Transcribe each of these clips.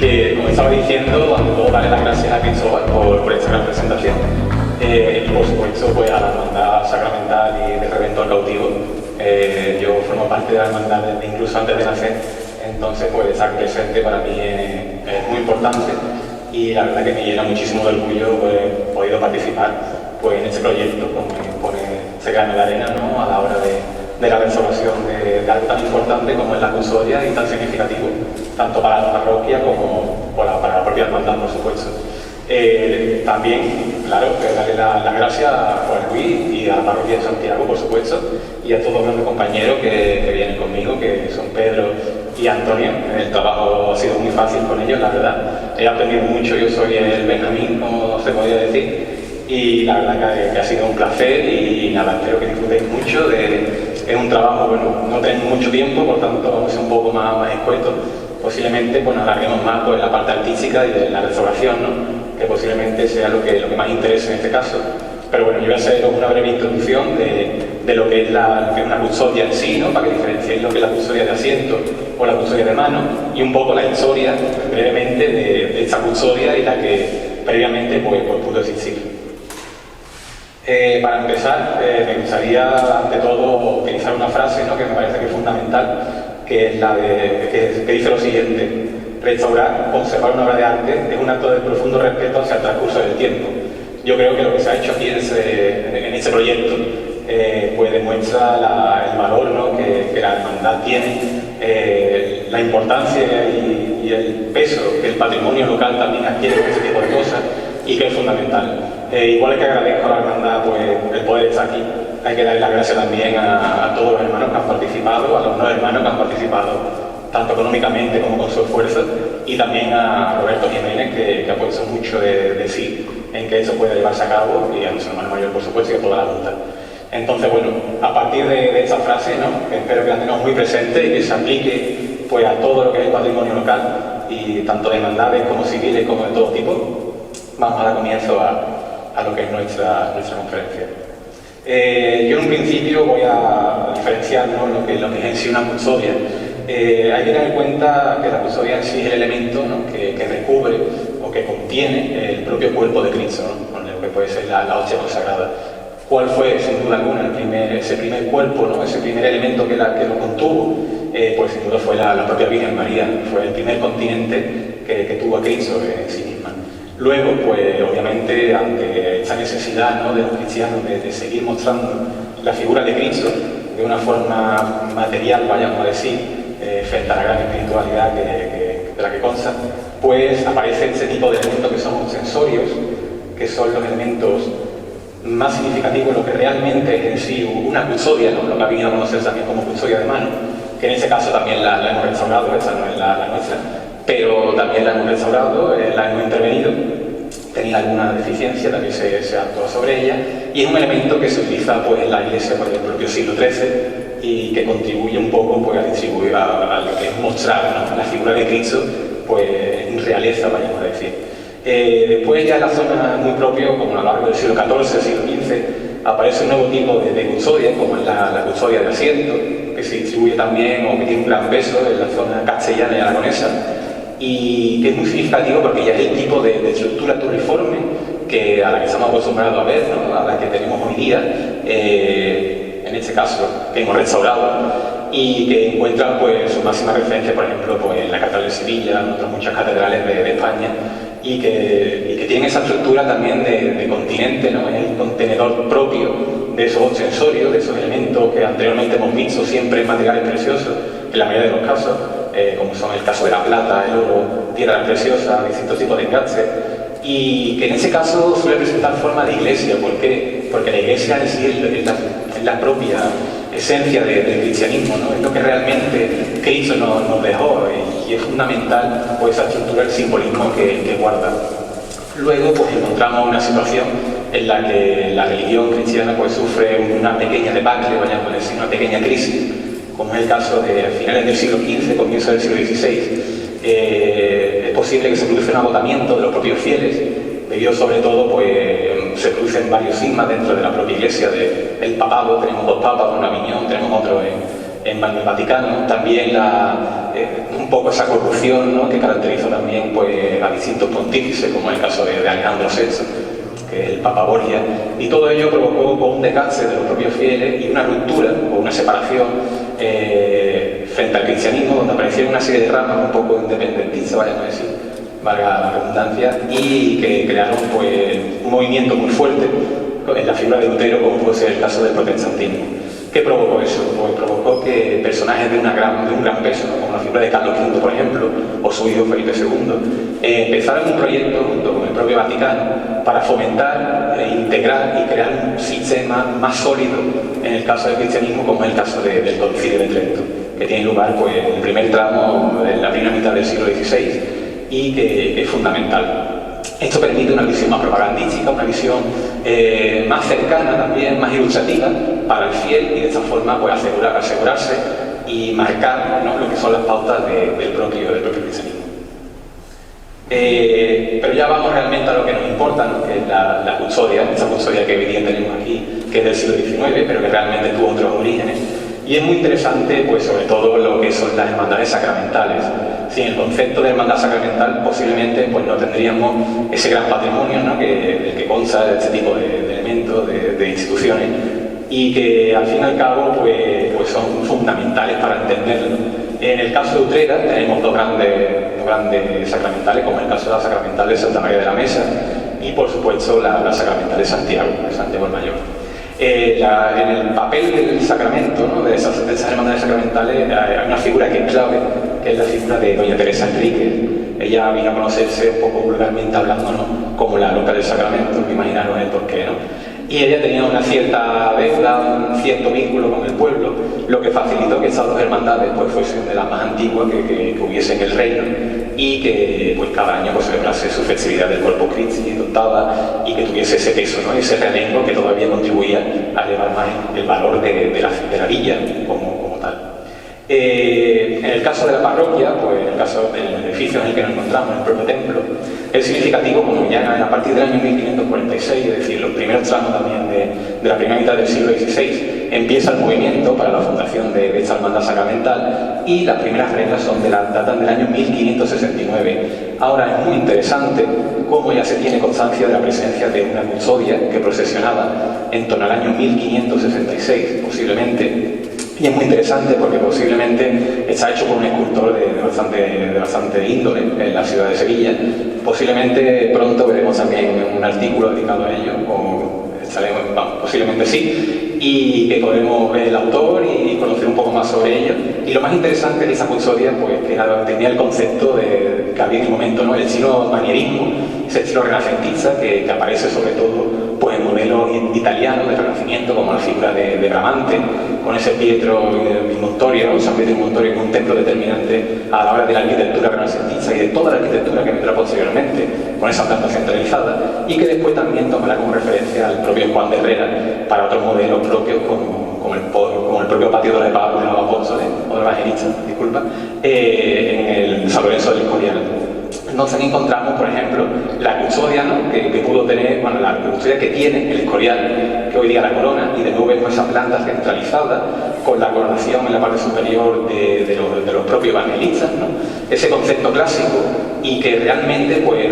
Como estaba diciendo, ante todo darle las gracias a Cristóbal por esta gran presentación y por supuesto pues, a la Hermandad Sacramental y del Redentor Cautivo. Yo formo parte de la hermandad incluso antes de nacer, entonces pues estar presente para mí es muy importante y la verdad que me llena muchísimo de orgullo pues, podido participar pues, en este proyecto, como pone ese grano de arena, ¿no? A la hora de la restauración de algo tan importante como es la custodia y tan significativo, tanto para la parroquia como para la propia hermandad, por supuesto. También, claro, darle las gracias a Juan Luis y a la parroquia de Santiago, por supuesto, y a todos mis compañeros que vienen conmigo, que son Pedro y Antonio. El trabajo ha sido muy fácil con ellos, la verdad. He aprendido mucho, yo soy el Benjamín, como se podría decir, y la verdad que ha sido un placer y nada, espero que disfrutéis mucho. Es un trabajo, bueno, no tenemos mucho tiempo, por tanto vamos a ser un poco más escuetos. Posiblemente pues, nos alarguemos más pues, en la parte artística y de la restauración, ¿no? Que posiblemente sea lo que más interese en este caso. Pero bueno, yo voy a hacer una breve introducción de lo que es una custodia en sí, ¿no? Para que diferenciéis lo que es la custodia de asiento o la custodia de mano, y un poco la historia, brevemente, de esta custodia y la que previamente pues, pudo existir. Para empezar, me gustaría, ante todo, utilizar una frase, ¿no? Que me parece que es fundamental, que es la que dice lo siguiente: restaurar, conservar una obra de arte es un acto de profundo respeto hacia el transcurso del tiempo. Yo creo que lo que se ha hecho aquí en este proyecto pues demuestra el valor, ¿no? que la hermandad tiene, la importancia y el peso que el patrimonio local también adquiere con este tipo de cosas y que es fundamental. Igual que agradezco a la hermandad pues, el poder estar aquí, hay que darle las gracias también a todos los hermanos que han participado, a los no hermanos que han participado tanto económicamente como con su esfuerzo, y también a Roberto Jiménez, que ha puesto mucho de sí en que eso pueda llevarse a cabo, y a nuestro hermano mayor, por supuesto, y a toda la Junta. Entonces, bueno, a partir de esta frase, ¿no? Espero que la tengamos muy presente y que se aplique pues, a todo lo que es el patrimonio local, y tanto de hermandades como civiles como de todo tipo. Vamos a dar comienzo a lo que es nuestra conferencia. Yo en un principio voy a diferenciar, ¿no? lo que es en sí una custodia. Hay que tener en cuenta que la custodia en sí es el elemento, ¿no? que recubre o que contiene el propio cuerpo de Cristo, ¿no? Con lo que puede ser la hostia consagrada. ¿Cuál fue, sin duda alguna, ese primer cuerpo, ¿no? Ese primer elemento que lo contuvo? Pues sin duda fue la propia Virgen María, fue el primer continente que tuvo a Cristo en sí misma. Luego, pues obviamente, ante esta necesidad, ¿no? de los cristianos de seguir mostrando la figura de Cristo de una forma material, vayamos a decir, frente a la gran espiritualidad de la que consta, pues aparece este tipo de elementos que son sensorios, que son los elementos más significativos, lo que realmente es en sí una custodia, ¿no? Lo que ha venido a conocer también como custodia de mano, que en este caso también la hemos restaurado, esta no es la nuestra, pero también la hemos restaurado, la hemos intervenido, tenía alguna deficiencia, también se actuó sobre ella, y es un elemento que se utiliza pues, en la Iglesia pues, del propio siglo XIII, y que contribuye un poco pues, a distribuir, a lo que es mostrar, ¿no? La figura de Cristo pues, en realeza, vayamos a decir. Después ya en la zona muy propia, como a lo largo del siglo XIV, siglo XV, aparece un nuevo tipo de custodia, como es la custodia de asiento, que se distribuye también o que tiene un gran peso en la zona castellana y aragonesa, y que es muy significativo porque ya es el tipo de estructura turriforme a la que estamos acostumbrados a ver, ¿no? A la que tenemos hoy día, en este caso, que hemos restaurado, y que encuentran pues, su máxima referencia, por ejemplo, pues, en la Catedral de Sevilla, en otras muchas catedrales de España, y que tienen esa estructura también de continente, ¿no? Es el contenedor propio de esos sensorios, de esos elementos que anteriormente hemos visto siempre en materiales preciosos, en la mayoría de los casos, como son el caso de la plata, el oro, piedras preciosas, distintos tipos de enganches, y que en ese caso suele presentar forma de iglesia. ¿Por qué? Porque la iglesia en sí es la propia esencia del cristianismo, ¿no? Es lo que realmente Cristo nos dejó, y es fundamental pues, esa estructura, el simbolismo que guarda. Luego pues, encontramos una situación en la que la religión cristiana pues, sufre una pequeña debacle, vayamos a decir, una pequeña crisis, como es el caso de finales del siglo XV, comienzo del siglo XVI. Es posible que se produzca un agotamiento de los propios fieles, debido sobre todo, pues se producen varios cismas dentro de la propia iglesia del papado. Tenemos dos papas, uno en Aviñón, tenemos otro en el Vaticano. También un poco esa corrupción, ¿no?, que caracteriza también pues, a distintos pontífices, como en el caso de Alejandro VI, que es el Papa Borgia, y todo ello provocó un desgaste de los propios fieles y una ruptura o una separación frente al cristianismo, donde aparecieron una serie de ramas un poco independentistas, vayamos a decir, valga la redundancia, y que crearon pues, un movimiento muy fuerte en la figura de Lutero, como puede ser el caso del protestantismo. ¿Qué provocó eso? Pues provocó que personajes de un gran peso, ¿no?, como la figura de Carlos V, por ejemplo, o su hijo Felipe II, empezaran un proyecto junto con el propio Vaticano para fomentar, integrar y crear un sistema más sólido en el caso del cristianismo, como es el caso del Concilio de Trento, que tiene lugar pues, en el primer tramo de la primera mitad del siglo XVI y que es fundamental. Esto permite una visión más propagandística, una visión más cercana también, más ilustrativa para el fiel y de esta forma pues, asegurarse y marcar, ¿no?, lo que son las pautas del propio cristianismo. Pero ya vamos realmente a lo que nos importa, ¿no?, que es la custodia, esta custodia que hoy día tenemos aquí, que es del siglo XIX, pero que realmente tuvo otros orígenes. Y es muy interesante, pues, sobre todo lo que son las hermandades sacramentales. Sin el concepto de hermandad sacramental, posiblemente pues, no tendríamos ese gran patrimonio, ¿no?, que consta de este tipo de elementos, de instituciones, y que al fin y al cabo pues son fundamentales para entenderlo. En el caso de Utrera tenemos dos grandes sacramentales, como el caso de la sacramental de Santa María de la Mesa y por supuesto la sacramental de Santiago el Mayor. En el papel del sacramento, ¿no?, de esas hermandades sacramentales, hay una figura que es clave, que es la figura de doña Teresa Enríquez. Ella vino a conocerse un poco vulgarmente hablando, ¿no?, como la loca del sacramento, que imaginaron el porqué, ¿no? Y ella tenía una cierta deuda, un cierto vínculo con el pueblo, lo que facilitó que estas dos hermandades pues, fuesen de las más antiguas que hubiese en el reino y que pues, cada año pues, celebrase su festividad del Corpus Christi dotada y que tuviese ese peso, ¿no?, ese realengo que todavía contribuía a elevar más el valor de la villa como tal. En el caso de la parroquia, pues en el caso del edificio en el que nos encontramos, en el propio templo, es significativo como ya a partir del año 1546, es decir, los primeros tramos también de la primera mitad del siglo XVI, empieza el movimiento para la fundación de esta hermandad sacramental y las primeras reglas datan del año 1569. Ahora es muy interesante cómo ya se tiene constancia de la presencia de una custodia que procesionaba en torno al año 1566, posiblemente. Y es muy interesante porque posiblemente está hecho por un escultor de bastante índole en la ciudad de Sevilla. Posiblemente pronto veremos también un artículo dedicado a ello, posiblemente sí, y que podremos ver el autor y conocer un poco más sobre ello. Y lo más interesante de esa custodia, pues que tenía el concepto que había en el momento, ¿no?, el estilo manierismo, ese estilo renacentista que aparece sobre todo pues, en modelos italianos de Renacimiento, como la figura de Bramante, con ese Pietro in Montorio, ¿no?, San Pietro in Montorio, que es un templo determinante a la hora de la arquitectura renacentista y de toda la arquitectura que vendrá posteriormente, con esa planta centralizada, y que después también tomará como referencia al propio Juan de Herrera para otros modelos propios como el propio patio de los apóstoles o de los evangelistas, disculpa, en el San Lorenzo del Escorial. Entonces encontramos, por ejemplo, la custodia, ¿no?, que pudo tener, bueno, la custodia que tiene el Escorial, que hoy día la corona, y de nuevo vemos esa planta centralizada con la coronación en la parte superior de los propios evangelistas, ¿no?, ese concepto clásico y que realmente pues,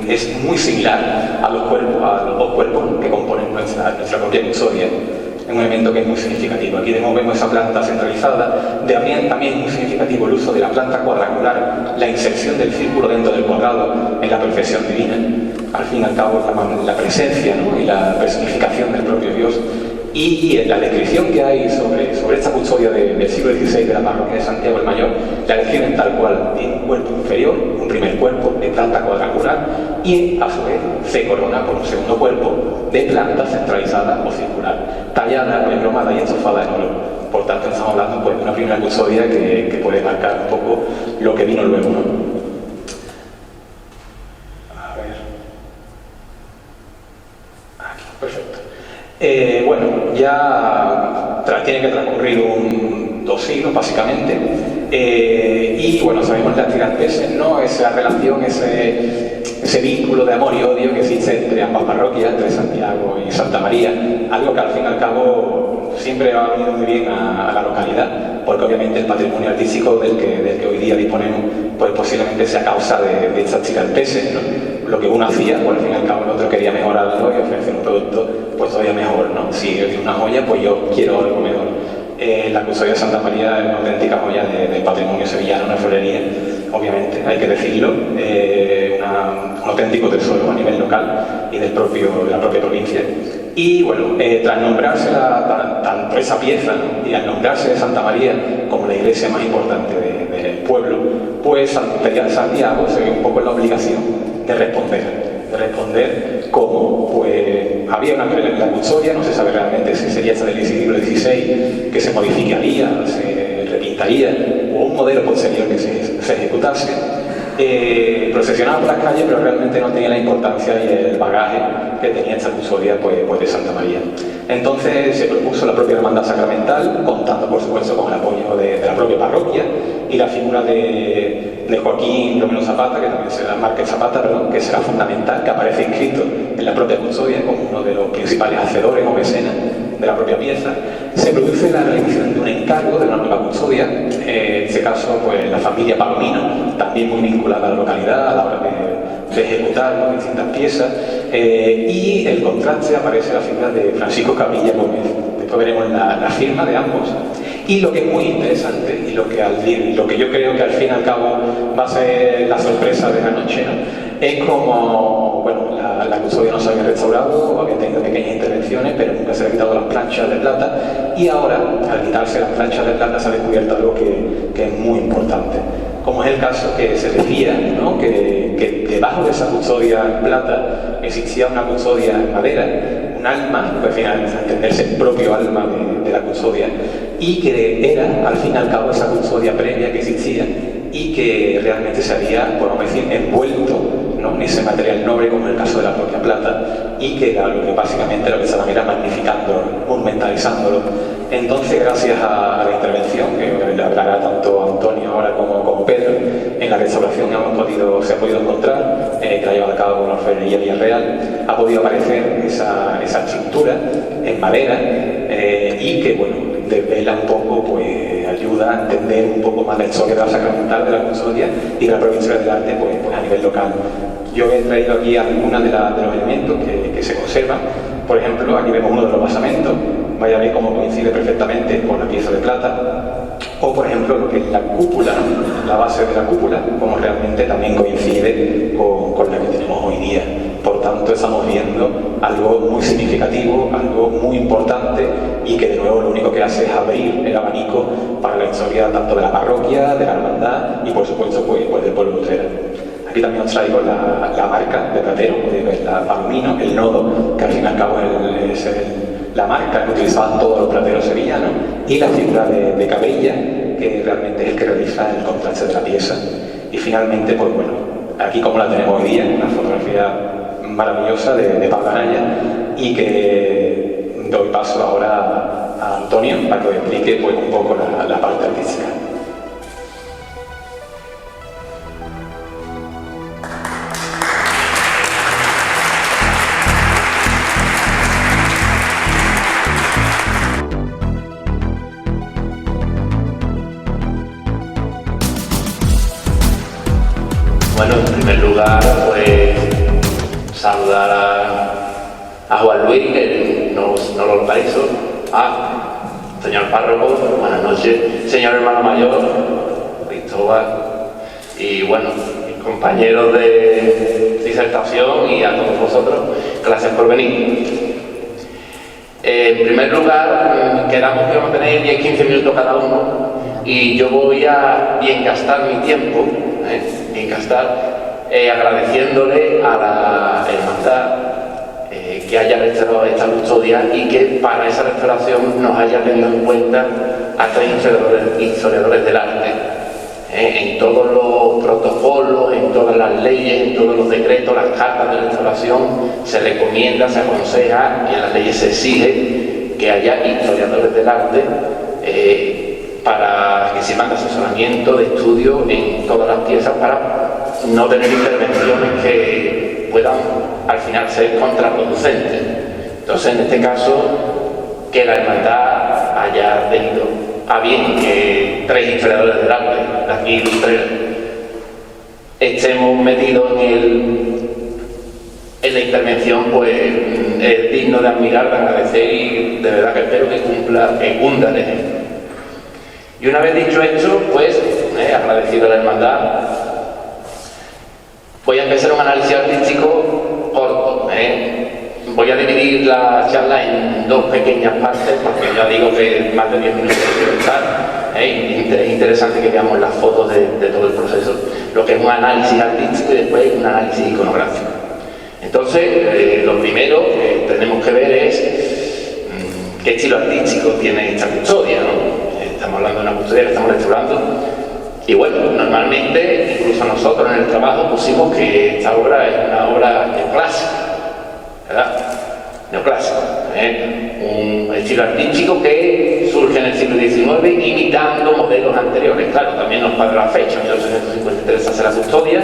es muy similar a los dos cuerpos que componen nuestra propia custodia. Es un elemento que es muy significativo. Aquí de nuevo vemos esa planta centralizada. También es muy significativo el uso de la planta cuadrangular, la inserción del círculo dentro del cuadrado en la perfección divina. Al fin y al cabo, la presencia, ¿no?, y la personificación del propio Dios. Y la descripción que hay sobre esta custodia del siglo XVI de la parroquia de Santiago el Mayor, la describen tal cual: tiene un cuerpo inferior, un primer cuerpo de planta cuadrangular y a su vez se corona por un segundo cuerpo de planta centralizada o circular, tallada, embromada y estofada en oro. Por tanto, estamos hablando pues, de una primera custodia que puede marcar un poco lo que vino luego, ¿no? A ver. Aquí, perfecto. Bueno, ya tiene que transcurrir 2 siglos básicamente, Y bueno, sabemos las tiranteses, ¿no? Esa relación, ese vínculo de amor y odio que existe entre ambas parroquias, entre Santiago y Santa María, algo que al fin y al cabo siempre ha venido muy bien a la localidad, porque obviamente el patrimonio artístico del que hoy día disponemos, pues posiblemente sea causa de estas tiranteses, ¿no? Lo que uno hacía, pues al fin y al cabo el otro quería mejorarlo y ofrecer un producto pues todavía mejor, ¿no? Si yo tengo una joya, pues yo quiero algo mejor. La custodia de Santa María es una auténtica joya del patrimonio sevillano, una florería, obviamente, hay que decirlo, un auténtico tesoro a nivel local y de la propia provincia. Y bueno, tras nombrarse tanto esa pieza, ¿no? Y al nombrarse Santa María como la iglesia más importante del pueblo, pues Santiago se ve un poco en la obligación de responder cómo. Pues había la custodia, no se sabe realmente si sería esta del siglo XVI, que se modificaría, se repintaría, o un modelo posterior que se ejecutase. Procesionaba por las calles, pero realmente no tenía la importancia y el bagaje que tenía esta custodia pues de Santa María. Entonces se propuso la propia hermandad sacramental, contando por supuesto con el apoyo de la propia parroquia y la figura de Joaquín Romero Zapata, que también será Márquez Zapata, perdón, que será fundamental, que aparece inscrito en la propia custodia como uno de los principales hacedores o mecenas de la propia pieza. Se produce la realización de un encargo de una nueva custodia, en este caso pues la familia Palomino, también muy vinculada a la localidad a la hora de ejecutar las distintas piezas, y el contraste aparece la figura de Francisco Cabilla Gómez. Después veremos la firma de ambos. Y lo que es muy interesante y lo que yo creo que al fin y al cabo va a ser la sorpresa de la noche, ¿no? Es como, bueno, la custodia no se había restaurado, había tenido pequeñas intervenciones, pero nunca se había quitado las planchas de plata, y ahora, al quitarse las planchas de plata, se ha descubierto algo que es muy importante, como es el caso que se decía, ¿no? que debajo de esa custodia en plata existía una custodia en madera, un alma, pues al final entenderse el propio alma de la custodia, y que era al fin y al cabo esa custodia previa que existía y que realmente se había, podemos decir, envuelto, ¿no? en ese material noble como en el caso de la propia plata, y que era lo que básicamente lo que estaban era magnificándolo, monumentalizándolo. Entonces, gracias a la intervención, que le hablará tanto Antonio ahora como Pedro, en la restauración se ha podido encontrar, que la ha llevado a cabo con la Orfebrería Villarreal, ha podido aparecer esa estructura en madera, y que, bueno, devela un poco, pues ayuda a entender un poco más la historia de la sacramental, de la custodia y de la provincia del arte pues a nivel local. Yo he traído aquí algunos de los elementos que se conservan. Por ejemplo, aquí vemos uno de los basamentos, vaya a ver cómo coincide perfectamente con la pieza de plata, o por ejemplo lo que es la cúpula, la base de la cúpula, como realmente también coincide con la que tenemos hoy día. Por tanto, estamos viendo algo muy significativo, algo muy importante, y que de nuevo lo único que hace es abrir el abanico para la historia tanto de la parroquia, de la hermandad y por supuesto pues del pueblo utrera. Aquí también os traigo la marca de platero, podéis ver la Palomino, el nodo, que al fin y al cabo es la marca que utilizaban todos los plateros sevillanos, y la figura de Cabella, que realmente es el que realiza el contraste de la pieza. Y finalmente, pues bueno, aquí como la tenemos hoy día, una fotografía maravillosa de Pablo Anaya, y que doy paso ahora a Antonio para que os explique pues un poco la parte artística. Bueno, en primer lugar, pues saludar a Juan Luis, que no lo localizo, señor párroco, buenas noches, señor hermano mayor, Cristóbal, y bueno, mis compañeros de disertación y a todos vosotros, gracias por venir. En primer lugar, quedamos que vamos a tener 10-15 minutos cada uno, y yo voy a bien gastar mi tiempo, agradeciéndole a la hermandad que haya restaurado esta custodia y que para esa restauración nos haya tenido en cuenta a 3 historiadores del arte. En todos los protocolos, en todas las leyes, en todos los decretos, las cartas de restauración, se recomienda, se aconseja y en las leyes se exige que haya historiadores del arte para que sirvan de asesoramiento, de estudio en todas las piezas para no tener intervenciones que puedan al final ser contraproducentes. Entonces, en este caso, que la hermandad haya tenido a bien que 3 historiadores del arte de aquí de Utrera estemos metidos en la intervención, pues es digno de admirar, de agradecer, y de verdad que espero que cunda el ejemplo. Y una vez dicho esto, pues agradecido a la hermandad, voy a empezar un análisis artístico corto. Voy a dividir la charla en 2 pequeñas partes, porque ya digo que más de 10 minutos quiero estar. Es interesante que veamos las fotos de todo el proceso, lo que es un análisis artístico y después un análisis iconográfico. Entonces, lo primero que tenemos que ver es qué estilo artístico tiene esta custodia, ¿no? Estamos hablando de una custodia que estamos restaurando, y bueno, normalmente, incluso nosotros en el trabajo pusimos que esta obra es una obra neoclásica, ¿verdad? Neoclásico, un estilo artístico que surge en el siglo XIX imitando modelos anteriores. Claro, también nos cuadra la fecha, 1853 hace la custodia,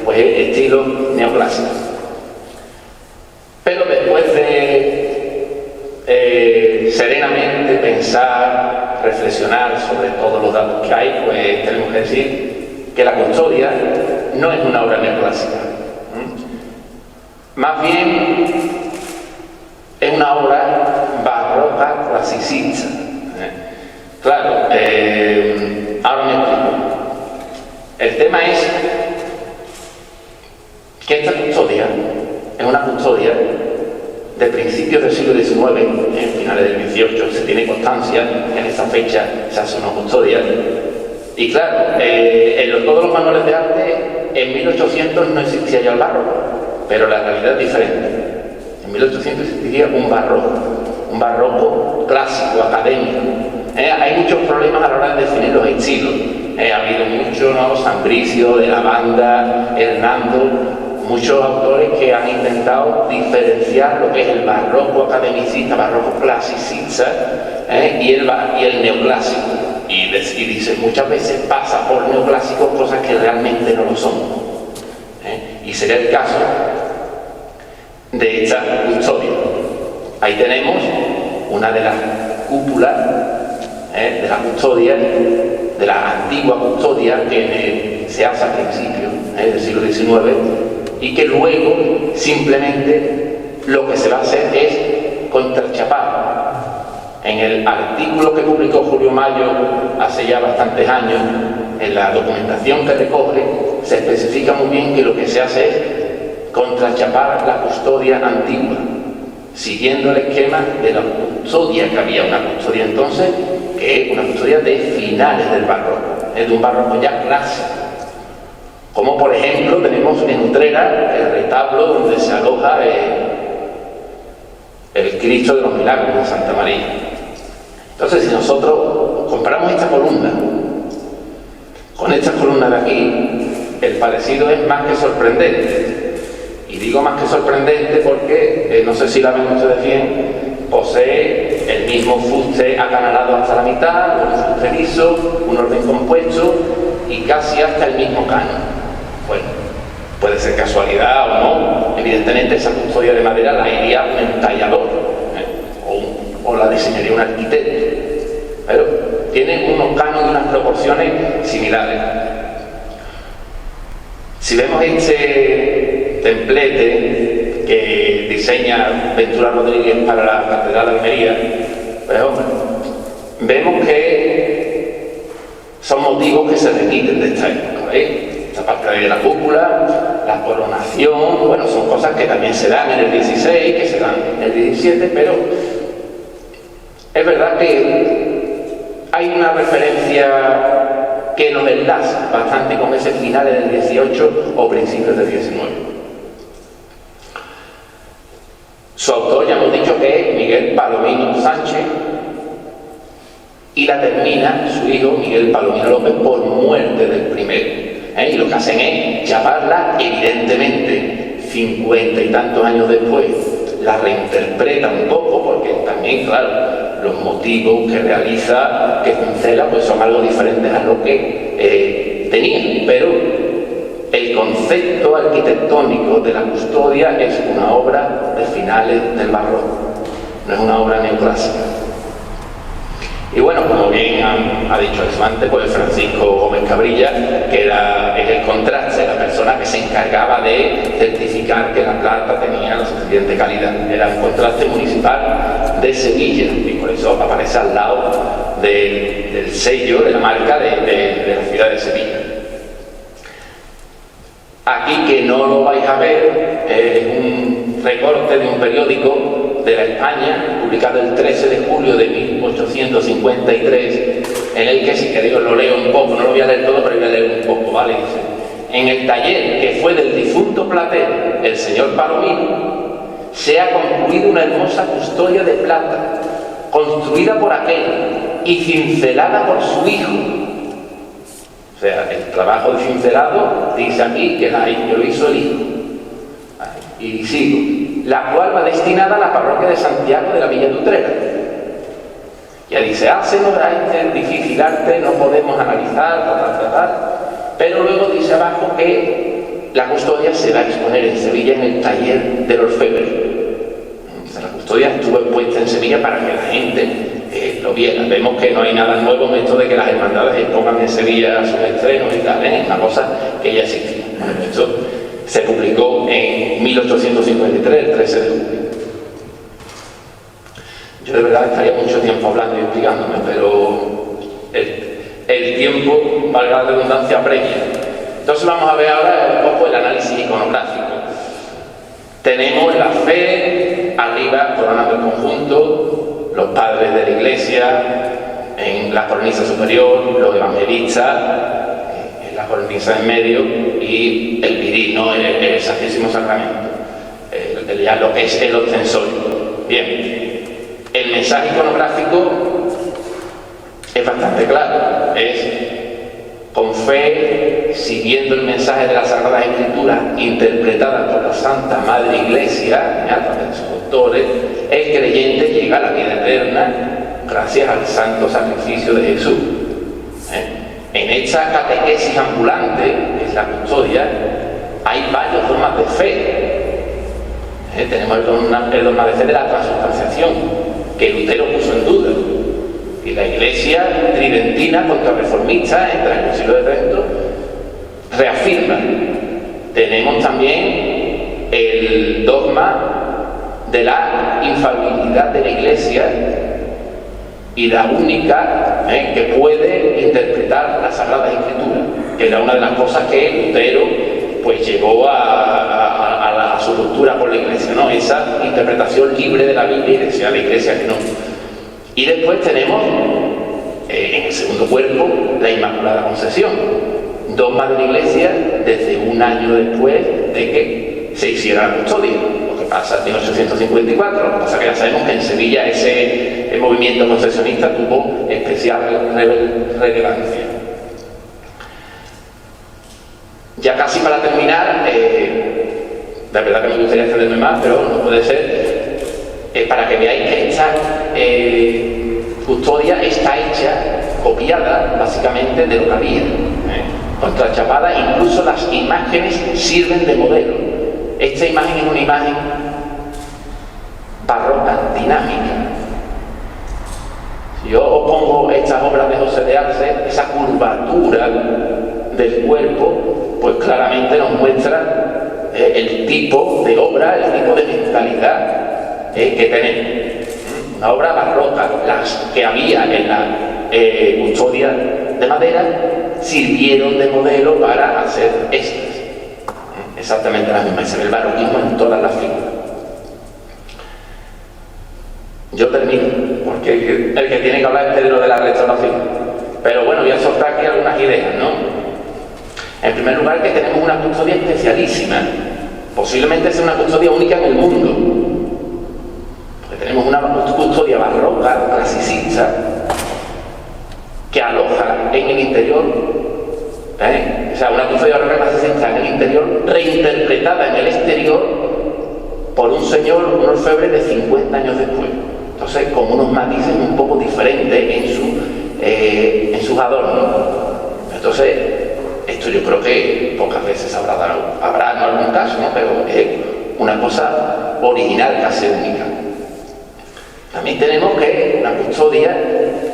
pues estilo neoclásico. Pero después de serenamente pensar, reflexionar sobre todos los datos que hay, pues tenemos que decir que la custodia no es una obra neoclásica. Más bien es una obra barroca clasicista. Claro, ahora me explico. El tema es que esta custodia es una custodia de principios del siglo XIX, en finales del XVIII, se tiene constancia, en esta fecha se hace una custodia. Y claro, en todos los manuales de arte, en 1800 no existía ya el barroco, pero la realidad es diferente. En 1800 existiría un barroco clásico, académico. Hay muchos problemas a la hora de definir los estilos. Ha habido mucho, ¿no? San Bricio, de la Banda, Hernando, muchos autores que han intentado diferenciar lo que es el barroco academicista, barroco clasicista, y el neoclásico. Y dice, muchas veces pasa por neoclásicos cosas que realmente no lo son. Y sería el caso de esta custodia. Ahí tenemos una de las cúpulas de la custodia, de la antigua custodia que se hace al principio del siglo XIX, y que luego simplemente lo que se va a hacer es contrachapar. En el artículo que publicó Julio Mayo hace ya bastantes años, en la documentación que recoge, se especifica muy bien que lo que se hace es contrachapar la custodia antigua, siguiendo el esquema de la custodia que había, una custodia entonces que es una custodia de finales del barroco, es de un barroco ya clásico. Como por ejemplo tenemos en Utrera el retablo donde se aloja el Cristo de los Milagros de Santa María. Entonces, si nosotros comparamos esta columna con esta columna de aquí, el parecido es más que sorprendente. Y digo más que sorprendente porque, no sé si la ven ustedes bien, posee el mismo fuste acanalado hasta la mitad, un fuste liso, un orden compuesto y casi hasta el mismo canon. Bueno, puede ser casualidad o no. Evidentemente esa custodia de madera la haría un entallador, o la diseñaría un arquitecto, pero tiene unos cánones y unas proporciones similares. Si vemos este templete que diseña Ventura Rodríguez para la Catedral de Almería, pues hombre, vemos que son motivos que se repiten de esta época, esta parte de la cúpula, la coronación, bueno, son cosas que también se dan en el 16, que se dan en el 17, pero es verdad que hay una referencia que nos enlaza bastante con ese finales del 18 o principios del 19. Su autor ya hemos dicho que es Miguel Palomino Sánchez, y la termina su hijo Miguel Palomino López por muerte del primero. Y lo que hacen es chaparla, evidentemente 50 y tantos años después la reinterpreta un poco, porque también, claro, los motivos que realiza, que cincela, pues son algo diferentes a lo que tenían, pero el concepto arquitectónico de la custodia es una obra de finales del barroco, no es una obra neoclásica. Y bueno, como bien ha dicho el antes, pues Francisco Gómez Cabrilla, que es el contraste, la persona que se encargaba de certificar que la plata tenía la suficiente calidad. Era un contraste municipal de Sevilla, y por eso aparece al lado del sello, de la marca de la ciudad de Sevilla. Aquí, que no lo vais a ver, es un recorte de un periódico de la España, publicado el 13 de julio de 1853, en el que, si queréis, os lo leo un poco, no lo voy a leer todo, pero voy a leer un poco, ¿vale? Dice: en el taller que fue del difunto platero, el señor Palomino, se ha concluido una hermosa custodia de plata, construida por aquel y cincelada por su hijo. O sea, el trabajo de cincelado dice aquí que lo hizo el hijo. Y sigo: la cual va destinada a la parroquia de Santiago de la Villa de Utrera. Ya dice: hácenos este difícil arte, no podemos analizar, pero luego dice abajo que la custodia se va a exponer en Sevilla en el taller del orfebre. La custodia estuvo puesta en Sevilla para que la gente lo viera. Vemos que no hay nada nuevo en esto de que las hermandades expongan en Sevilla sus estrenos y tal, es una cosa que ya existía. Bueno, esto se publicó en 1853, el 13 de julio. Yo de verdad estaría mucho tiempo hablando y explicándome, pero el tiempo, valga la redundancia, premia. Entonces vamos a ver ahora un poco el análisis iconográfico. Tenemos la fe, arriba, coronando el conjunto, los padres de la iglesia, en la cornisa superior, los evangelistas, en la cornisa en medio, y el virino, el Santísimo Sacramento, ya lo que es el ostensorio. Bien, el mensaje iconográfico es bastante claro, es con fe, siguiendo el mensaje de la Sagrada Escritura interpretada por la Santa Madre Iglesia, a través de sus autores, el creyente llega a la vida eterna gracias al santo sacrificio de Jesús. En esta catequesis ambulante, que es la custodia, hay varios dogmas de fe. Tenemos el dogma de fe de la transubstanciación, que Lutero puso en duda. Y la Iglesia tridentina contrarreformista en el siglo de Trento reafirma. Tenemos también el dogma de la infalibilidad de la Iglesia y la única que puede interpretar la Sagrada Escritura, que era una de las cosas que Lutero pues llevó a su ruptura por la Iglesia, ¿no? Esa interpretación libre de la Biblia, y decía la Iglesia que no. Y después tenemos, en el segundo cuerpo, la Inmaculada Concepción, dogma de la Iglesia desde un año después de que se hiciera la custodia. Lo que pasa en 1854, lo que pasa es que ya sabemos que en Sevilla ese movimiento concesionista tuvo especial relevancia. Ya casi para terminar, la verdad que me gustaría extenderme más, pero no puede ser. Para que veáis que esta custodia está hecha, copiada básicamente de lo que había, contrachapada, incluso las imágenes sirven de modelo. Esta imagen es una imagen barroca, dinámica. Si yo os pongo estas obras de José de Arce, esa curvatura del cuerpo, pues claramente nos muestra el tipo de obra, el tipo de mentalidad que tenemos. Una obra barroca. Las que había en la custodia de madera sirvieron de modelo para hacer estas. Exactamente las mismas. Se ve el barroquismo en todas las figuras. Yo termino, porque el que tiene que hablar es Pedro de la Restauración. Pero bueno, voy a soltar aquí algunas ideas, ¿no? En primer lugar, que tenemos una custodia especialísima. Posiblemente sea una custodia única en el mundo. Tenemos una custodia barroca, clasicista, que aloja en el interior, o sea, una custodia barroca clasicista en el interior, reinterpretada en el exterior por un señor, un orfebre de 50 años después. entonces con unos matices un poco diferentes en sus adornos. Entonces, esto yo creo que pocas veces habrá en algún caso, ¿no? Pero es una cosa original, casi única. También tenemos que una custodia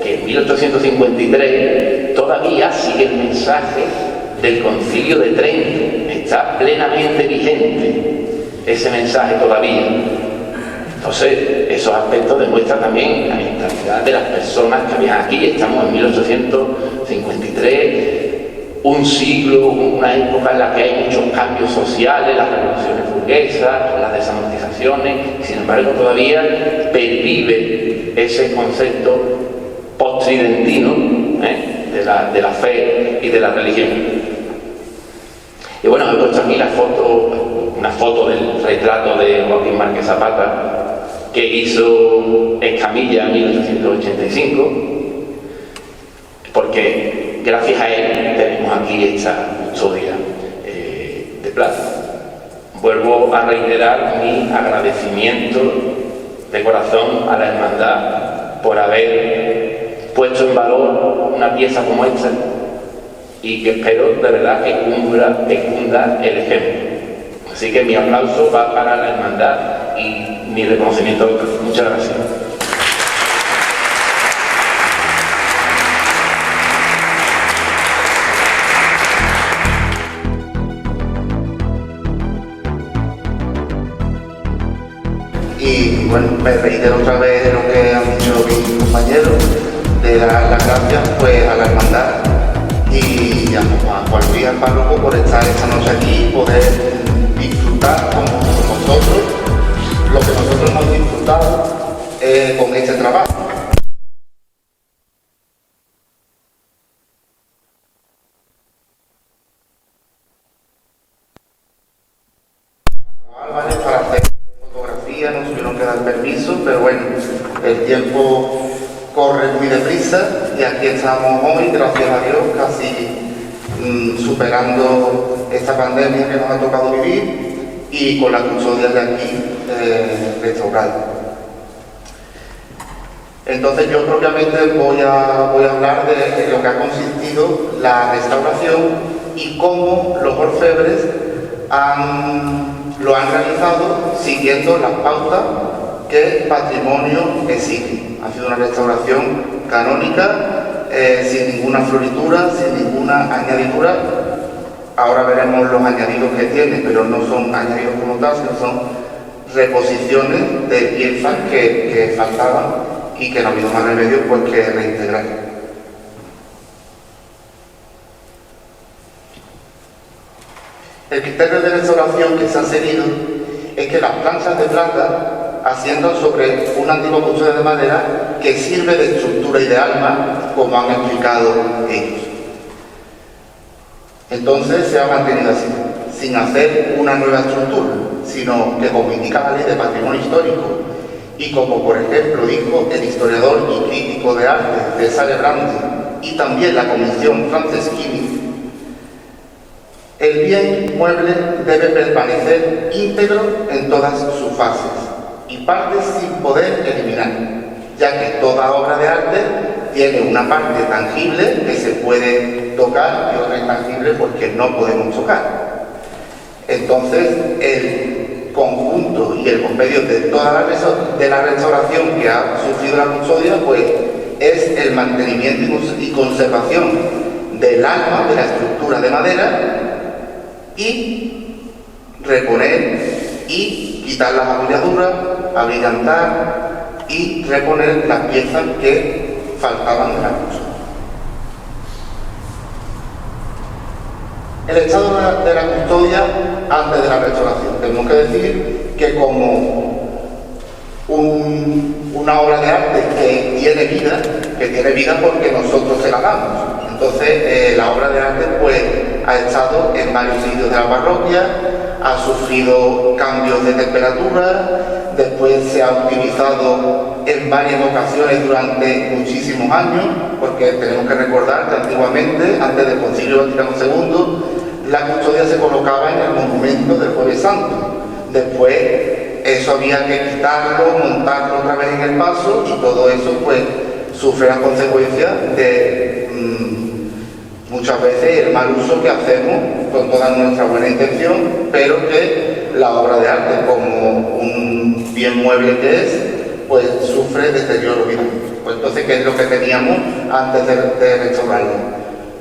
que en 1853 todavía sigue el mensaje del Concilio de Trento, está plenamente vigente ese mensaje todavía. Entonces, esos aspectos demuestran también la mentalidad de las personas que habían aquí. Estamos en 1853, un siglo, una época en la que hay muchos cambios sociales, las revoluciones burguesas, las desamortizaciones, y sin embargo todavía pervive ese concepto post-tridentino de la fe y de la religión. Y bueno, he puesto aquí una foto del retrato de Joaquín Márquez Zapata que hizo Escamilla en 1885, porque gracias a él tenemos aquí esta custodia de plata. Vuelvo a reiterar mi agradecimiento de corazón a la hermandad por haber puesto en valor una pieza como esta y que espero de verdad que cunda el ejemplo. Así que mi aplauso va para la hermandad y mi reconocimiento a otros. Muchas gracias. Y bueno, me reitero otra vez lo que han dicho mis compañeros, de dar las gracias pues a la hermandad y a Juan Luis, al párroco, por estar esta noche aquí y poder disfrutar con vosotros lo que nosotros hemos disfrutado con este trabajo. Álvarez para hacer fotografía, nos tuvieron que dar permiso, pero bueno, el tiempo corre muy deprisa y aquí estamos hoy, gracias a Dios, casi superando esta pandemia que nos ha tocado vivir y con la custodia de aquí restaurada. Entonces yo propiamente voy a hablar de lo que ha consistido la restauración y cómo los orfebres lo han realizado siguiendo las pautas que el patrimonio exige. Ha sido una restauración canónica, sin ninguna floritura, sin ninguna añadidura. Ahora veremos los añadidos que tiene, pero no son añadidos como tal, sino son reposiciones de piezas que faltaban y que no ha habido más remedio pues que reintegrar. El criterio de restauración que se ha seguido es que las planchas de plata asciendan sobre una antigua custodia de madera que sirve de estructura y de alma, como han explicado ellos. Entonces se ha mantenido así, sin hacer una nueva estructura, sino que, como indica la Ley de Patrimonio Histórico, y como por ejemplo dijo el historiador y crítico de arte Cesare Brandi y también la Comisión Franceschini, el bien mueble debe permanecer íntegro en todas sus fases y partes sin poder eliminar, ya que toda obra de arte tiene una parte tangible que se puede tocar y otra intangible porque no podemos tocar. Entonces, el conjunto y el compendio de toda la restauración que ha sufrido la custodia, pues es el mantenimiento y conservación del alma, de la estructura de madera, y reponer y quitar las abolladuras, abrillantar y reponer las piezas que faltaban de la custodia. El estado de la custodia antes de la restauración. Tenemos que decir que como una obra de arte que tiene vida porque nosotros se la damos. Entonces la obra de arte pues ha estado en varios sitios de la parroquia, ha sufrido cambios de temperatura, después se ha utilizado en varias ocasiones durante muchísimos años, porque tenemos que recordar que antiguamente, antes del Concilio Vaticano II, la custodia se colocaba en el monumento del Jueves Santo. Después eso había que quitarlo, montarlo otra vez en el paso, y todo eso pues sufre las consecuencias de muchas veces el mal uso que hacemos con toda nuestra buena intención, pero que la obra de arte, como un bien mueble que es, pues sufre deterioro. Pues entonces, ¿qué es lo que teníamos antes de restaurarlo?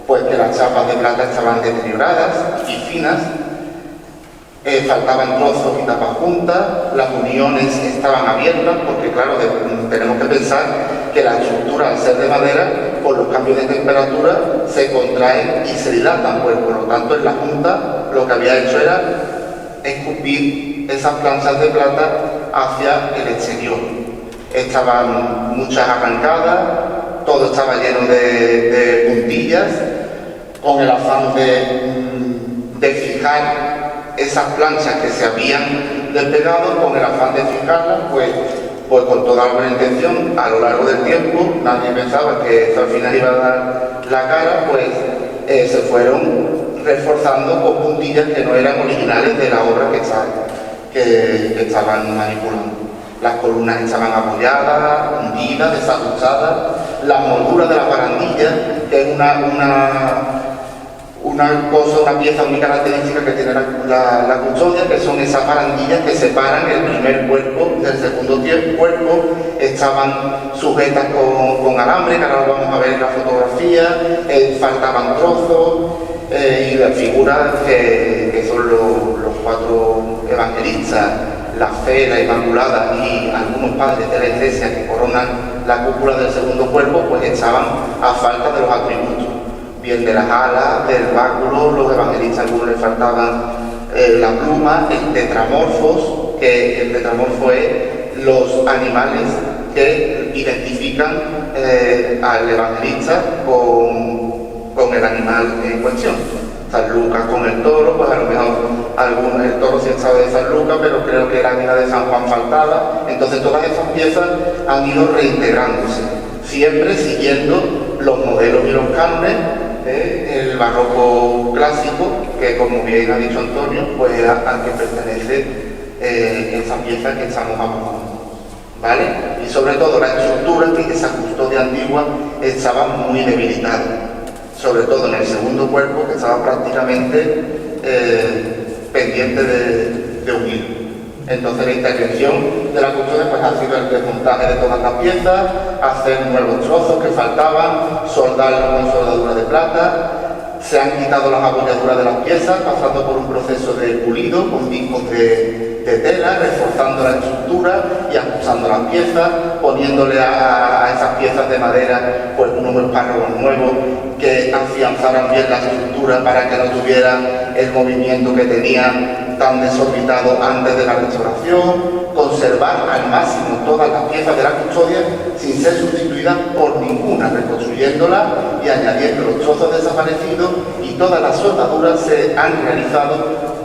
Pues que las chapas de plata estaban deterioradas y finas, faltaban trozos y tapas juntas, las uniones estaban abiertas, porque claro, tenemos que pensar que la estructura, al ser de madera, por los cambios de temperatura, se contraen y se dilatan, pues por lo tanto en la junta lo que había hecho era escupir esas planchas de plata hacia el exterior. Estaban muchas arrancadas, todo estaba lleno de puntillas, con el afán de fijar esas planchas que se habían despegado, con el afán de fijarlas, pues con toda la buena intención, a lo largo del tiempo, nadie pensaba que eso al final iba a dar la cara, pues se fueron reforzando con puntillas que no eran originales de la obra que estaban manipulando. Las columnas estaban apoyadas, hundidas, desajustadas, las molduras de las barandillas, que es una pieza muy característica que tiene la custodia, que son esas barandillas que separan el primer cuerpo del segundo cuerpo, estaban sujetas con alambre, que ahora lo vamos a ver en la fotografía, faltaban trozos, y las figuras que son los cuatro evangelistas, la fe, la Inmaculada y algunos padres de la iglesia que coronan la cúpula del segundo cuerpo, pues estaban a falta de los atributos, bien de las alas, del báculo. Los evangelistas, a algunos les faltaban la pluma, el tetramorfos, que el tetramorfo es los animales que identifican al evangelista con el animal en cuestión. San Lucas con el toro, pues a lo mejor el toro sí estaba de San Lucas, pero creo que el águila de San Juan faltaba. Entonces todas esas piezas han ido reintegrándose, siempre siguiendo los modelos y los cánones del barroco clásico, que como bien ha dicho Antonio, pues era al que pertenece esa pieza que estamos abordando, ¿vale? Y sobre todo la estructura, que esa custodia antigua estaba muy debilitada, sobre todo en el segundo cuerpo, que estaba prácticamente pendiente de huir. Entonces la intervención de la custodia pues ha sido el desmontaje de todas las piezas, hacer nuevos trozos que faltaban, soldarlos con soldadura de plata. Se han quitado las abolladuras de las piezas, pasando por un proceso de pulido con discos de tela, reforzando la estructura y ajustando las piezas, poniéndole a esas piezas de madera pues unos espárragos nuevos que afianzaran bien la estructura para que no tuviera el movimiento que tenía tan desorbitado antes de la restauración, conservar al máximo todas las piezas de la custodia sin ser sustituidas por ninguna, reconstruyéndolas y añadiendo los trozos desaparecidos, y todas las soldaduras se han realizado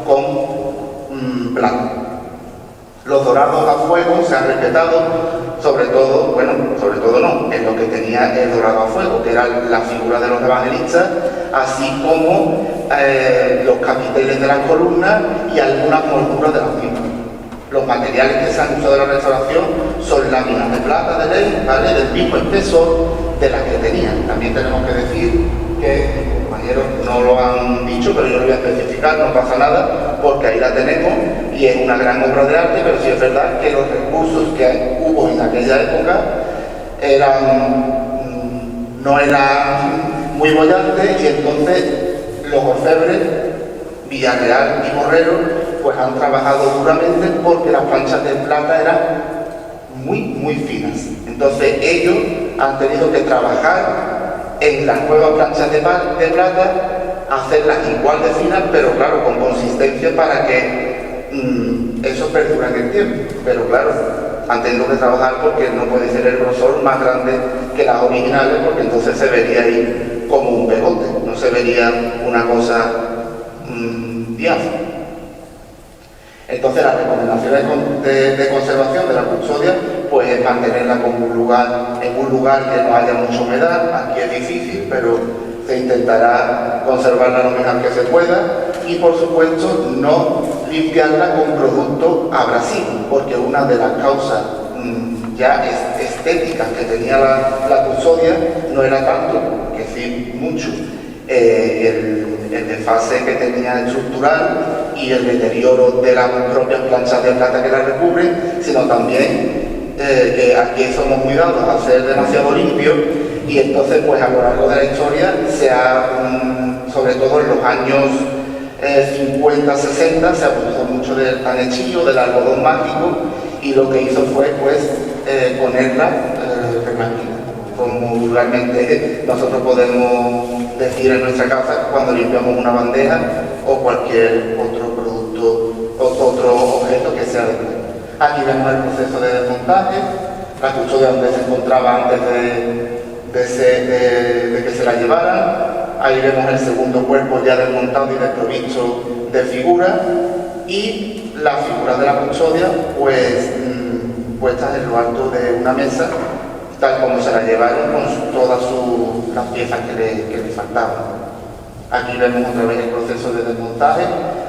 con plata. Los dorados a fuego se han respetado, sobre todo no, en lo que tenía el dorado a fuego, que era la figura de los evangelistas, así como los capiteles de las columnas y algunas molduras de las mismas. Los materiales que se han usado en la restauración son láminas de plata de ley, ¿vale?, del mismo espesor de las que tenían. También tenemos que decir que mis compañeros no lo han dicho, pero yo lo voy a especificar, no pasa nada, porque ahí la tenemos y es una gran obra de arte, pero sí es verdad que los recursos que hubo en aquella época no eran muy bollantes, y entonces los orfebres, Villarreal y Borrero, pues han trabajado duramente porque las planchas de plata eran muy finas. Entonces ellos han tenido que trabajar en las nuevas planchas de plata, hacerlas igual de finas, pero claro, con consistencia para que eso perdure en el tiempo. Pero claro, han tenido que trabajar porque no puede ser el grosor más grande que las originales, porque entonces se vería ahí como un pegote, no se vería una cosa diáfana. Entonces las recomendaciones de conservación de la custodia pues es mantenerla en un lugar que no haya mucha humedad. Aquí es difícil, pero se intentará conservarla lo mejor que se pueda. y por supuesto no limpiarla con productos abrasivos, porque una de las causas ya estéticas que tenía la custodia no era tanto, que decir mucho, el desfase que tenía estructural y el deterioro de las propias planchas de plata que la recubren, sino también que aquí somos muy dados a ser demasiado limpios, y entonces pues a lo largo de la historia sobre todo en los años 50, 60 se abusó mucho del panechillo, del algodón mágico, y lo que hizo fue pues ponerla reblanquina, como vulgarmente nosotros podemos decir en nuestra casa cuando limpiamos una bandeja o cualquier otro producto o otro objeto que sea de plata. Aquí vemos el proceso de desmontaje, la custodia donde se encontraba antes de que se la llevaran. Ahí vemos el segundo cuerpo ya desmontado y desprovisto de figura, y la figura de la custodia pues puestas en lo alto de una mesa, tal como se la llevaron con todas las piezas que le faltaban. Aquí vemos otra vez el proceso de desmontaje,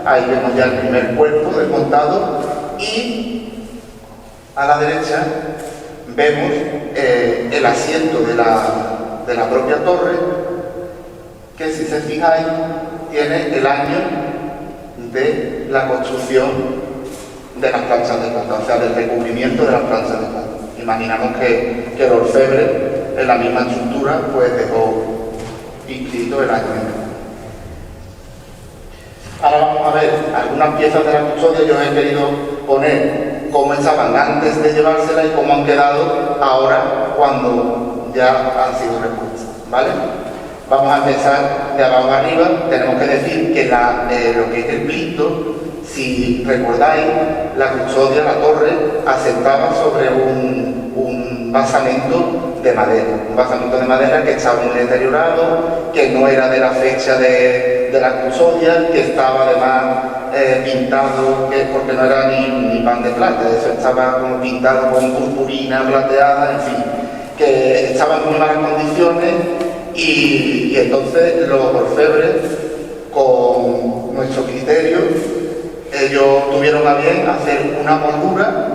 ahí vemos ya el primer cuerpo desmontado, y a la derecha vemos el asiento de la propia torre, que si se fijáis tiene el año de la construcción de las planchas de plata, o sea, del recubrimiento de las planchas de plata. Imaginamos que el orfebre en la misma estructura pues dejó inscrito el año. Ahora vamos a ver algunas piezas de la custodia. Yo he querido poner cómo estaban antes de llevársela y cómo han quedado ahora cuando ya han sido repuestas, ¿vale? Vamos a empezar de abajo arriba. Tenemos que decir que lo que es el plinto, si recordáis, la custodia, la torre, asentaba sobre un basamento de madera, que estaba muy deteriorado, que no era de la fecha de la custodia, que estaba además pintado, porque no era ni pan de plata, eso estaba como pintado con purpurina plateada, en fin, que estaba en muy malas condiciones. Y entonces los orfebres, con nuestro criterio, ellos tuvieron a bien hacer una moldura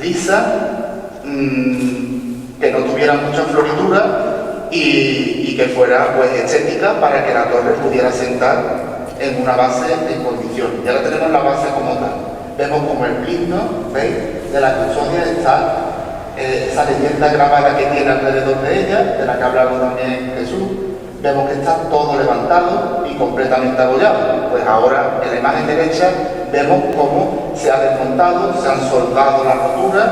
lisa, que no tuviera mucha floritura y que fuera pues estética, para que la torre pudiera sentar en una base en condiciones. Ya la tenemos la base como tal. Vemos como el plinto, ¿veis?, de la custodia está esa leyenda grabada que tiene alrededor de ella, de la que hablaba también Jesús. Vemos que está todo levantado y completamente abollado. Pues ahora en la imagen derecha vemos cómo se ha desmontado, se han soldado las roturas,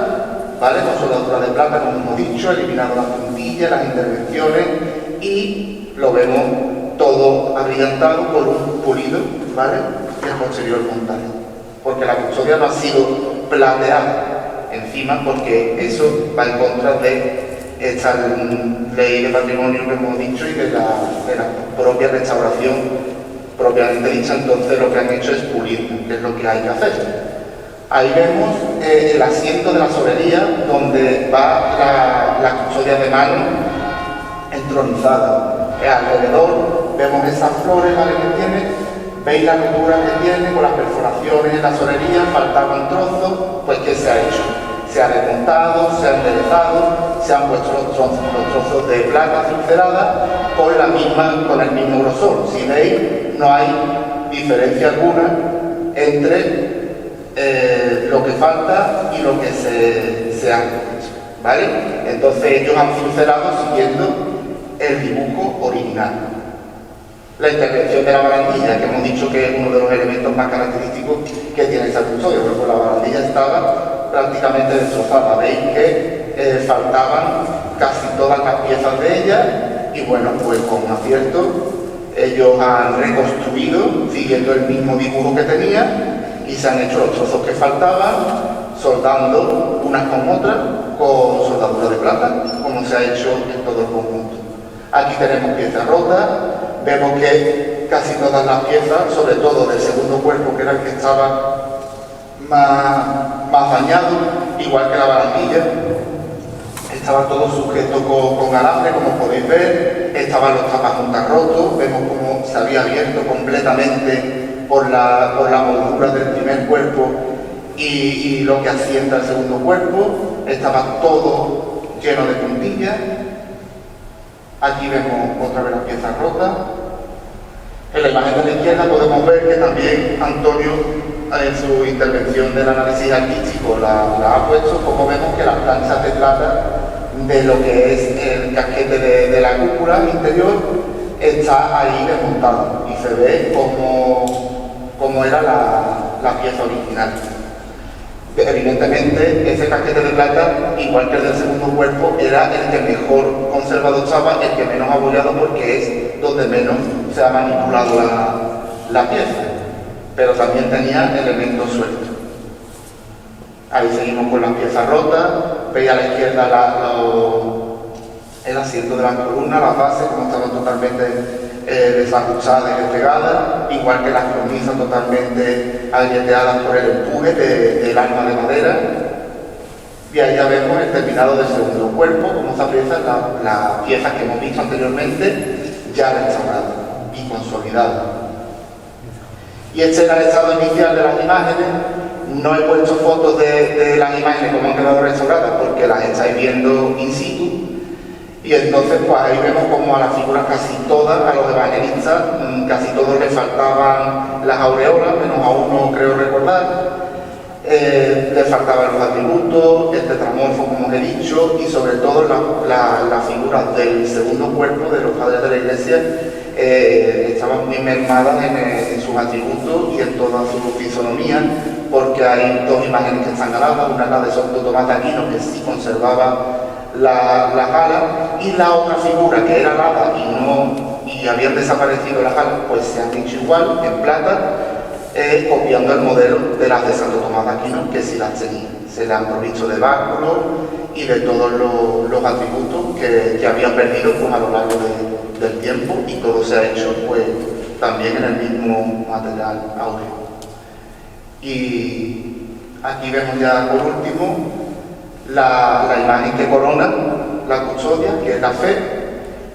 ¿vale? Con soldadura de plata, como hemos dicho, eliminado las puntillas, las intervenciones, y lo vemos todo abrillantado por un pulido, ¿vale?, del posterior montaje. Porque la custodia no ha sido plateada encima, porque eso va en contra de esta ley de patrimonio que hemos dicho y de la propia restauración propiamente dicha. Entonces lo que han hecho es pulir, que es lo que hay que hacer. Ahí vemos el asiento de la soberanía, donde va la custodia de mano entronizada. Alrededor vemos esas flores, ¿vale?, que tiene. Veis la rotura que tiene con las perforaciones en la solería, faltaban trozos. Pues ¿qué se ha hecho? Se ha desmontado, se ha enderezado, se han puesto los trozos de plata cincelada con el mismo grosor. Si veis, no hay diferencia alguna entre lo que falta y lo que se ha hecho, ¿vale? Entonces ellos han cincelado siguiendo el dibujo original. La intervención de la barandilla, que hemos dicho que es uno de los elementos más característicos que tiene esta custodia, porque la barandilla estaba prácticamente destrozada. Veis que faltaban casi todas las piezas de ella, y bueno, pues con acierto ellos han reconstruido siguiendo el mismo dibujo que tenía, y se han hecho los trozos que faltaban, soldando unas con otras con soldadura de plata, como se ha hecho en todo el conjunto. Aquí tenemos piezas rotas. Vemos que casi todas las piezas, sobre todo del segundo cuerpo, que era el que estaba más dañado, igual que la barandilla, estaba todo sujeto con alambre, como podéis ver. Estaban los tapajuntas rotos. Vemos cómo se había abierto completamente por la moldura del primer cuerpo y lo que asienta el segundo cuerpo. Estaba todo lleno de puntillas. Aquí vemos otra vez las piezas rotas. En la imagen de la izquierda podemos ver que también Antonio, en su intervención del análisis artístico, la ha puesto, como vemos que las planchas de plata de lo que es el casquete de la cúpula interior está ahí desmontado y se ve como era la pieza original. Evidentemente ese casquete de plata, igual que el del segundo cuerpo, era el que mejor conservado estaba, el que menos abollado, porque es donde menos se ha manipulado la pieza, pero también tenía elementos sueltos. Ahí seguimos con las piezas rotas. Veis a la izquierda el asiento de la columna, las bases como estaban totalmente desajustadas y despegadas, igual que las cornisas totalmente agrieteadas por el empuje del arma de madera. Y ahí ya vemos el terminado del segundo cuerpo, como esta pieza, las piezas que hemos visto anteriormente, ya restauradas y consolidadas. Y este era el estado inicial de las imágenes. No he puesto fotos de las imágenes como han quedado restauradas porque las estáis viendo in situ. Y entonces pues ahí vemos como a las figuras casi todas, a los evangelistas, casi todos les faltaban las aureolas, menos a uno creo recordar. Les faltaban los atributos, el tetramorfo como os he dicho, y sobre todo las figuras del segundo cuerpo de los padres de la iglesia estaban muy mermadas en sus atributos y en toda su fisonomía, porque hay dos imágenes que están aladas, una es la de Santo Tomás de Aquino, que sí conservaba las alas, y la otra figura que era alada y habían desaparecido las alas, pues se han hecho igual, en plata, copiando el modelo de las de Santo Tomás de Aquino, que sí las tenía. Se le han provisto de báculos y de todos los atributos que habían perdido pues, a lo largo del tiempo, y todo se ha hecho pues, también en el mismo material áureo. Y aquí vemos ya por último la imagen que corona la custodia, que es la fe,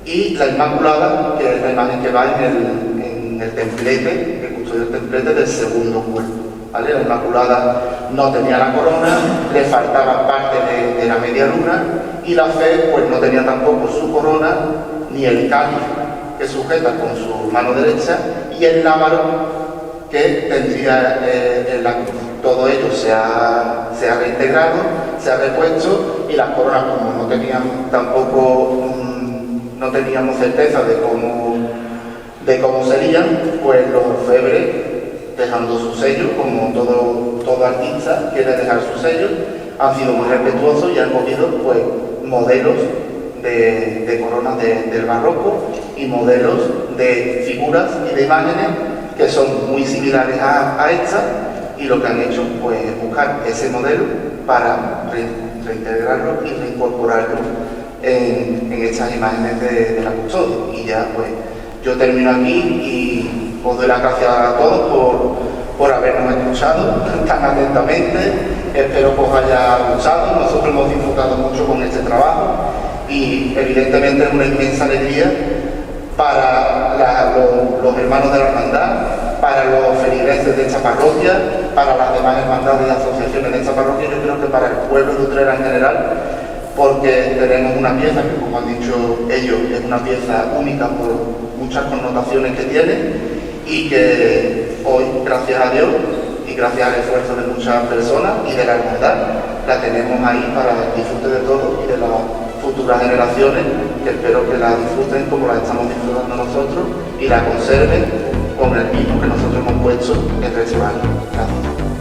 y la Inmaculada, que es la imagen que va en el templete, que custodia el templete del segundo cuerpo. ¿Vale? La Inmaculada no tenía la corona, le faltaba parte de la media luna, y la fe pues no tenía tampoco su corona, ni el cáliz que sujeta con su mano derecha, y el lábaro que tendría en la cruz. Todo ello se ha reintegrado, se ha repuesto, y las coronas, como no teníamos tampoco no teníamos certeza de cómo serían, pues los orfebres, dejando su sello, como todo artista quiere dejar su sello, han sido muy respetuosos y han cogido pues modelos de coronas del barroco y modelos de figuras y de imágenes que son muy similares a esta, y lo que han hecho pues es buscar ese modelo para reintegrarlo y reincorporarlo en estas imágenes de la custodia. Y ya pues yo termino aquí y os doy las gracias a todos por habernos escuchado tan atentamente. Espero que os haya gustado. Nosotros hemos disfrutado mucho con este trabajo y evidentemente es una inmensa alegría para los hermanos de la hermandad, para los feligreses de esta parroquia, para las demás hermandades y asociaciones de esta parroquia. Yo creo que para el pueblo de Utrera en general, porque tenemos una pieza que, como han dicho ellos, es una pieza única por muchas connotaciones que tiene, y que hoy, gracias a Dios y gracias al esfuerzo de muchas personas y de la hermandad, la tenemos ahí para el disfrute de todos y de las futuras generaciones, que espero que la disfruten como la estamos disfrutando nosotros y la conserven con el mismo que nosotros hemos puesto en restaurarla. Gracias.